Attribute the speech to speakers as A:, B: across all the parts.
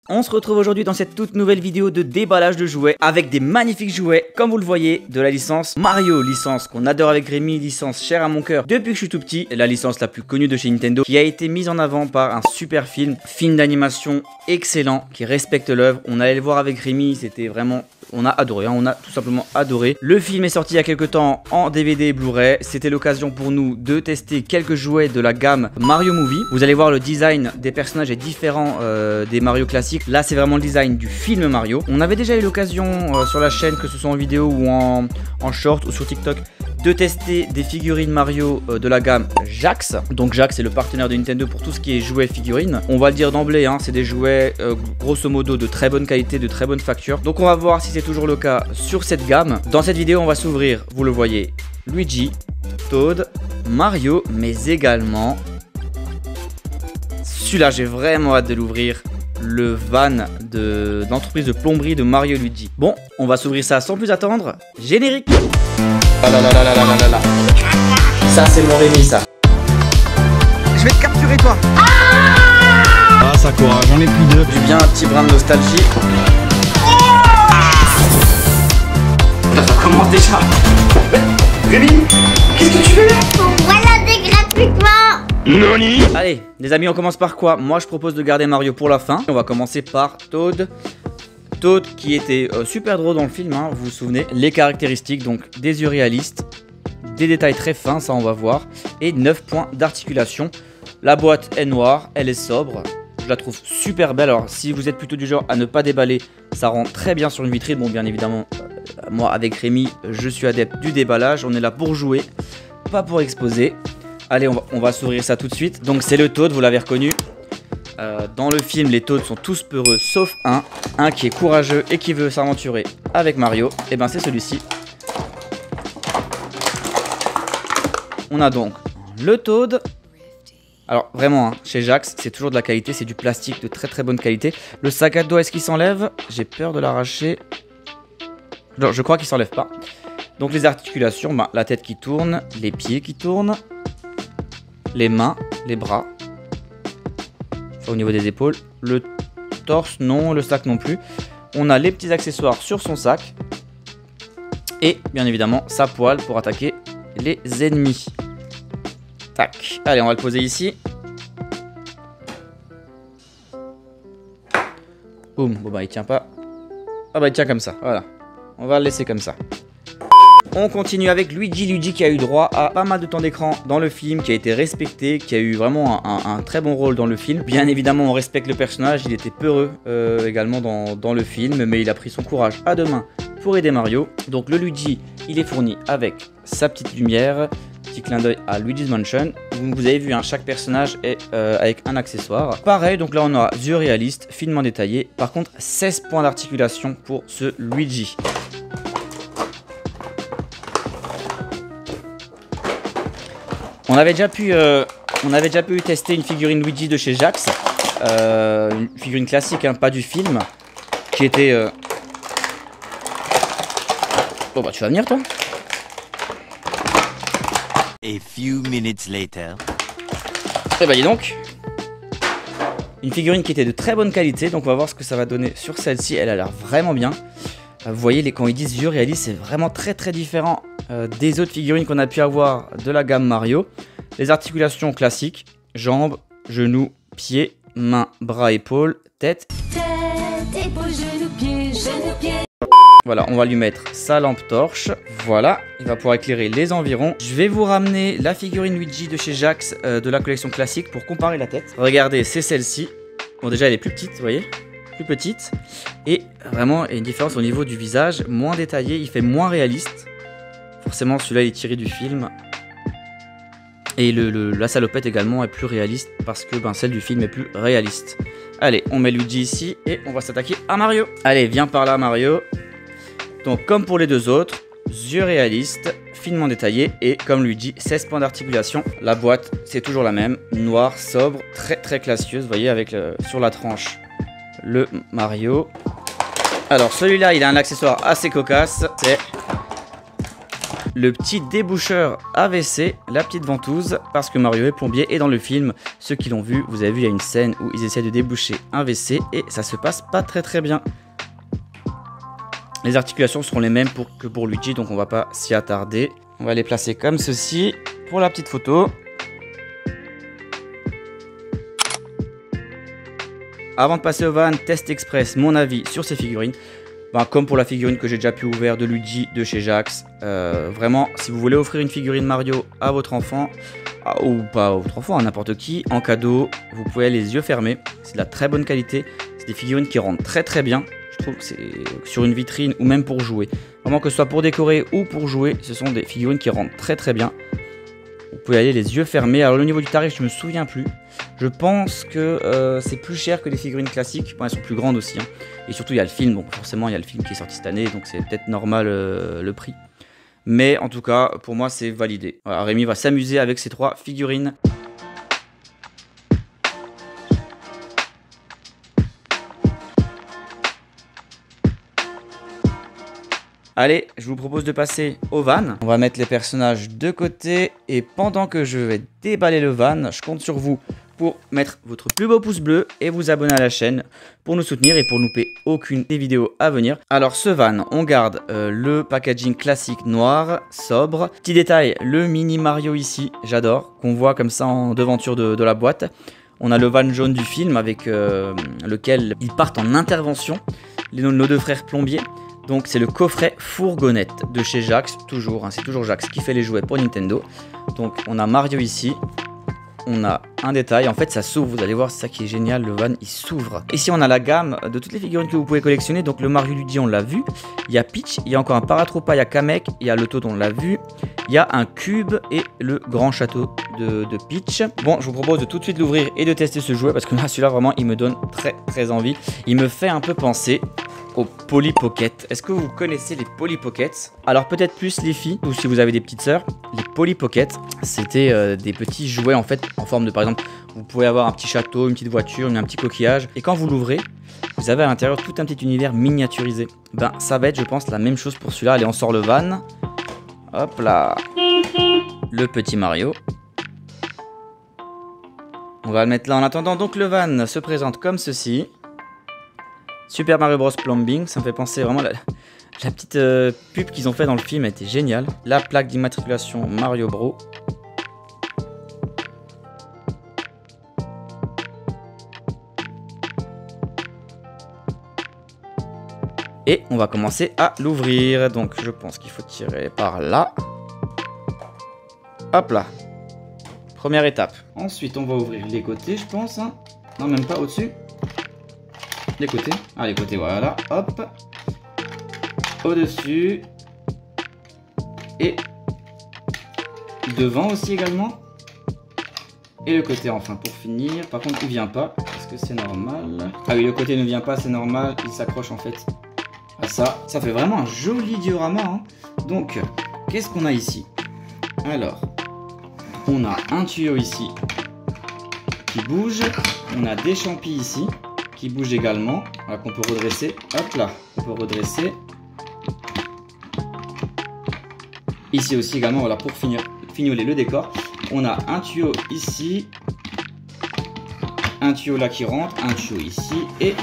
A: On se retrouve aujourd'hui dans cette toute nouvelle vidéo de déballage de jouets avec des magnifiques jouets, comme vous le voyez, de la licence Mario, licence qu'on adore avec Rémi, licence chère à mon cœur depuis que je suis tout petit, la licence la plus connue de chez Nintendo, qui a été mise en avant par un super film d'animation excellent, qui respecte l'œuvre. On allait le voir avec Rémi, c'était vraiment... On a adoré, hein, on a tout simplement adoré. Le film est sorti il y a quelques temps en DVD et Blu-ray. C'était l'occasion pour nous de tester quelques jouets de la gamme Mario Movie. Vous allez voir, le design des personnages est différent des Mario classiques. Là, c'est vraiment le design du film Mario. On avait déjà eu l'occasion sur la chaîne, que ce soit en vidéo ou en short ou sur TikTok, de tester des figurines Mario de la gamme Jakks. Donc Jakks, c'est le partenaire de Nintendo pour tout ce qui est jouets figurines. On va le dire d'emblée, hein, c'est des jouets grosso modo de très bonne qualité, de très bonne facture. Donc on va voir si c'est toujours le cas sur cette gamme. Dans cette vidéo, on va s'ouvrir, vous le voyez, Luigi, Toad, Mario, mais également... Celui-là, j'ai vraiment hâte de l'ouvrir. Le van d'entreprise de plomberie de Mario Luigi. Bon, on va s'ouvrir ça sans plus attendre. Générique. Ah là là là là là là là. Ça, c'est mon Rémi, ça. Je vais te capturer, toi.
B: Ah, ça courage, j'en ai plus deux.
A: J'ai bien un petit brin de nostalgie. Ça commence déjà. Rémi, qu'est-ce que tu fais là?
C: Voilà des gratuitement.
B: Noni.
A: Allez, les amis, on commence par quoi? Moi, je propose de garder Mario pour la fin. On va commencer par Toad. Toad qui était super drôle dans le film, hein, vous vous souvenez. Les caractéristiques, donc des yeux réalistes, des détails très fins, ça on va voir, et 9 points d'articulation. La boîte est noire, elle est sobre, je la trouve super belle. Alors si vous êtes plutôt du genre à ne pas déballer, ça rend très bien sur une vitrine. Bon, bien évidemment, moi avec Rémi, je suis adepte du déballage, on est là pour jouer, pas pour exposer. Allez, on va s'ouvrir ça tout de suite. Donc c'est le Toad, vous l'avez reconnu. Dans le film, les Toads sont tous peureux, sauf un qui est courageux et qui veut s'aventurer avec Mario. Et ben c'est celui-ci. On a donc le Toad. Alors vraiment, hein, chez Jakks, c'est toujours de la qualité, c'est du plastique de très très bonne qualité. Le sac à dos, est-ce qu'il s'enlève? J'ai peur de l'arracher. Non, je crois qu'il s'enlève pas. Donc les articulations, ben, la tête qui tourne, les pieds qui tournent, les mains, les bras. Au niveau des épaules, le torse non, le sac non plus. On a les petits accessoires sur son sac. Et bien évidemment sa poêle pour attaquer les ennemis. Tac, allez, on va le poser ici. Boum, bon bah il tient pas. Ah bah il tient comme ça, voilà. On va le laisser comme ça. On continue avec Luigi qui a eu droit à pas mal de temps d'écran dans le film, qui a été respecté, qui a eu vraiment un très bon rôle dans le film. Bien évidemment, on respecte le personnage, il était peureux également dans le film, mais il a pris son courage à deux mains pour aider Mario. Donc le Luigi, il est fourni avec sa petite lumière, petit clin d'œil à Luigi's Mansion. Vous avez vu, hein, chaque personnage est avec un accessoire. Pareil, donc là on aura yeux réalistes, finement détaillés. Par contre, 16 points d'articulation pour ce Luigi. On avait déjà pu tester une figurine Luigi de chez Jakks, une figurine classique, hein, pas du film, qui était... Bon bah tu vas venir toi.
D: A few minutes later.
A: Eh bah dis donc. Une figurine qui était de très bonne qualité, donc on va voir ce que ça va donner sur celle-ci. Elle a l'air vraiment bien. Vous voyez, quand ils disent yeux réalistes, c'est vraiment très très différent des autres figurines qu'on a pu avoir de la gamme Mario. Les articulations classiques, jambes, genoux, pieds, mains, bras, épaules, tête.
C: Tête, épaules, genoux, pieds.
A: Voilà, on va lui mettre sa lampe torche. Voilà, il va pouvoir éclairer les environs. Je vais vous ramener la figurine Luigi de chez Jakks de la collection classique pour comparer la tête. Regardez, c'est celle-ci. Bon, déjà elle est plus petite, vous voyez, plus petite. Et vraiment, il y a une différence au niveau du visage, moins détaillé, il fait moins réaliste. Forcément, celui-là il est tiré du film. Et la salopette également est plus réaliste parce que celle du film est plus réaliste. Allez, on met Luigi ici et on va s'attaquer à Mario. Allez, viens par là Mario. Donc comme pour les deux autres, yeux réalistes, finement détaillés et comme Luigi, 16 points d'articulation. La boîte, c'est toujours la même, noire, sobre, très très classieuse, vous voyez, avec sur la tranche le Mario. Alors celui-là, il a un accessoire assez cocasse, c'est le petit déboucheur AVC, la petite ventouse, parce que Mario est plombier et dans le film, ceux qui l'ont vu, vous avez vu, il y a une scène où ils essaient de déboucher un WC et ça se passe pas très bien. Les articulations seront les mêmes que pour Luigi, donc on va pas s'y attarder. On va les placer comme ceci pour la petite photo. Avant de passer au van, test express, mon avis sur ces figurines. Ben, comme pour la figurine que j'ai déjà pu ouvrir de Luigi de chez Jax. Vraiment, si vous voulez offrir une figurine Mario à votre enfant, ou pas à votre enfant, à n'importe qui, en cadeau, vous pouvez les yeux fermés. C'est de la très bonne qualité. C'est des figurines qui rendent très bien. Je trouve que c'est sur une vitrine ou même pour jouer. Vraiment que ce soit pour décorer ou pour jouer, ce sont des figurines qui rendent très bien. Vous pouvez aller les yeux fermés. Alors, au niveau du tarif, je me souviens plus. Je pense que c'est plus cher que les figurines classiques. Bon, elles sont plus grandes aussi. Hein. Et surtout, il y a le film. Donc, forcément, il y a le film qui est sorti cette année. Donc, c'est peut-être normal le prix. Mais en tout cas, pour moi, c'est validé. Voilà, Rémi va s'amuser avec ces 3 figurines. Allez, je vous propose de passer au van. On va mettre les personnages de côté. Et pendant que je vais déballer le van, je compte sur vous pour mettre votre plus beau pouce bleu et vous abonner à la chaîne pour nous soutenir et pour louper aucune des vidéos à venir. Alors ce van, on garde le packaging classique noir, sobre. Petit détail, le mini Mario ici, j'adore, qu'on voit comme ça en devanture de la boîte. On a le van jaune du film avec lequel ils partent en intervention, nos 2 frères plombiers. Donc c'est le coffret fourgonnette de chez Jax, toujours, hein, c'est toujours Jax qui fait les jouets pour Nintendo. Donc on a Mario ici, on a un détail, en fait ça s'ouvre, vous allez voir, c'est ça qui est génial, le van il s'ouvre. Ici on a la gamme de toutes les figurines que vous pouvez collectionner, donc le Mario Luigi on l'a vu, il y a Peach, il y a encore un Paratroopa, il y a Kamek, il y a le Toad on l'a vu, il y a un cube et le grand château de Peach. Bon, je vous propose de tout de suite l'ouvrir et de tester ce jouet parce que là celui-là vraiment il me donne très envie, il me fait un peu penser aux Polly Pocket. Est-ce que vous connaissez les Polly Pockets? Alors peut-être plus les filles, ou si vous avez des petites sœurs, les Polly Pocket, c'était des petits jouets en fait, en forme de, par exemple, vous pouvez avoir un petit château, une petite voiture, un petit coquillage, et quand vous l'ouvrez, vous avez à l'intérieur tout un petit univers miniaturisé. Ben ça va être, je pense, la même chose pour celui-là. Allez, on sort le van. Hop là. Le petit Mario. On va le mettre là en attendant. Donc le van se présente comme ceci. Super Mario Bros Plumbing, ça me fait penser vraiment la petite pub qu'ils ont fait dans le film, elle était géniale. La plaque d'immatriculation Mario Bros. Et on va commencer à l'ouvrir. Donc je pense qu'il faut tirer par là. Hop là. Première étape. Ensuite on va ouvrir les côtés je pense. Hein. Non même pas au-dessus. Les côtés. Ah les côtés voilà. Hop. Au-dessus. Et devant aussi également. Et le côté enfin pour finir. Par contre il vient pas. Est-ce que c'est normal? Ah oui le côté ne vient pas c'est normal. Il s'accroche en fait à ça. Ça fait vraiment un joli diorama. Hein. Donc qu'est-ce qu'on a ici? Alors on a un tuyau ici qui bouge. On a des champis ici qui bougent également. Voilà qu'on peut redresser. Hop là. On peut redresser. Ici aussi également voilà pour fignoler le décor. On a un tuyau ici. Un tuyau là qui rentre. Un tuyau ici. Et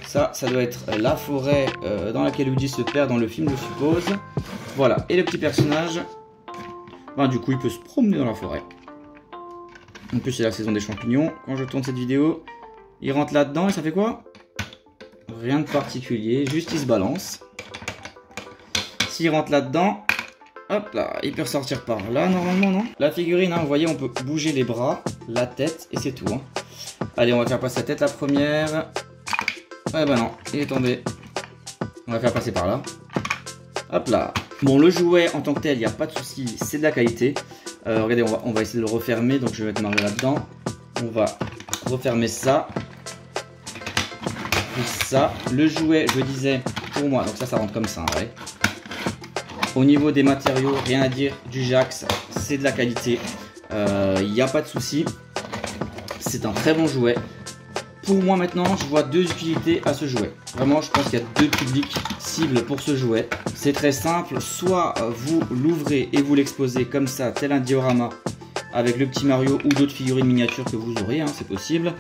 A: ça doit être la forêt dans laquelle Luigi se perd dans le film je suppose. Voilà. Et le petit personnage. Ben, du coup il peut se promener dans la forêt. En plus c'est la saison des champignons. Quand je tourne cette vidéo, il rentre là-dedans et ça fait quoi? Rien de particulier, juste il se balance. S'il rentre là-dedans, hop là, il peut ressortir par là normalement, non? La figurine, hein, vous voyez, on peut bouger les bras, la tête et c'est tout. Hein. Allez, on va faire passer la tête la première. Ouais bah non, il est tombé. On va faire passer par là. Hop là. Bon, le jouet en tant que tel, il n'y a pas de souci, c'est de la qualité. Regardez, on va essayer de le refermer, donc je vais mettre Mario là-dedans. On va refermer ça. Puis ça. Le jouet, je disais, pour moi, donc ça rentre comme ça, ouais. Au niveau des matériaux, rien à dire, du Jax, c'est de la qualité. Il n'y a pas de souci. C'est un très bon jouet. Pour moi maintenant, je vois deux utilités à ce jouet. Vraiment, je pense qu'il y a deux publics cibles pour ce jouet. C'est très simple, soit vous l'ouvrez et vous l'exposez comme ça, tel un diorama, avec le petit Mario ou d'autres figurines miniatures que vous aurez, hein, c'est possible.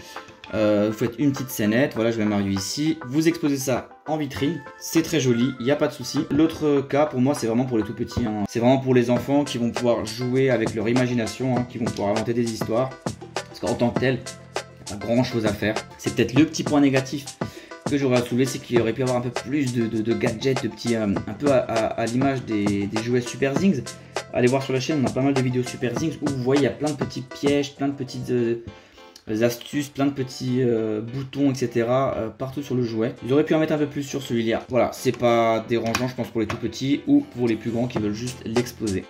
A: Vous faites une petite scénette, voilà, je mets Mario ici. Vous exposez ça en vitrine, c'est très joli, il n'y a pas de souci. L'autre cas pour moi, c'est vraiment pour les tout petits, hein. C'est vraiment pour les enfants qui vont pouvoir jouer avec leur imagination, hein, qui vont pouvoir inventer des histoires. Parce qu'en tant que tel, il n'y a pas grand chose à faire. C'est peut-être le petit point négatif que j'aurais à soulever, c'est qu'il aurait pu y avoir un peu plus de gadgets, de petits, un peu à l'image des jouets Super Zings. Allez voir sur la chaîne, on a pas mal de vidéos Super Zings où vous voyez, il y a plein de petits pièges, plein de petites astuces, plein de petits boutons, etc. Partout sur le jouet. Ils auraient pu en mettre un peu plus sur celui-là. Voilà, c'est pas dérangeant, je pense, pour les tout petits ou pour les plus grands qui veulent juste l'exposer.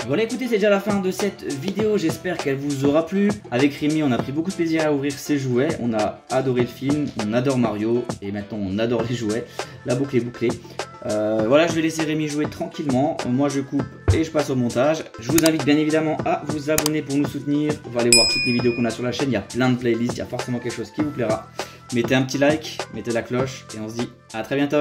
A: Voilà, écoutez, c'est déjà la fin de cette vidéo, j'espère qu'elle vous aura plu. Avec Rémi, on a pris beaucoup de plaisir à ouvrir ces jouets, on a adoré le film, on adore Mario, et maintenant on adore les jouets. La boucle est bouclée. Voilà, je vais laisser Rémi jouer tranquillement, moi je coupe et je passe au montage. Je vous invite bien évidemment à vous abonner pour nous soutenir. On va aller voir toutes les vidéos qu'on a sur la chaîne, il y a plein de playlists, il y a forcément quelque chose qui vous plaira. Mettez un petit like, mettez la cloche, et on se dit à très bientôt.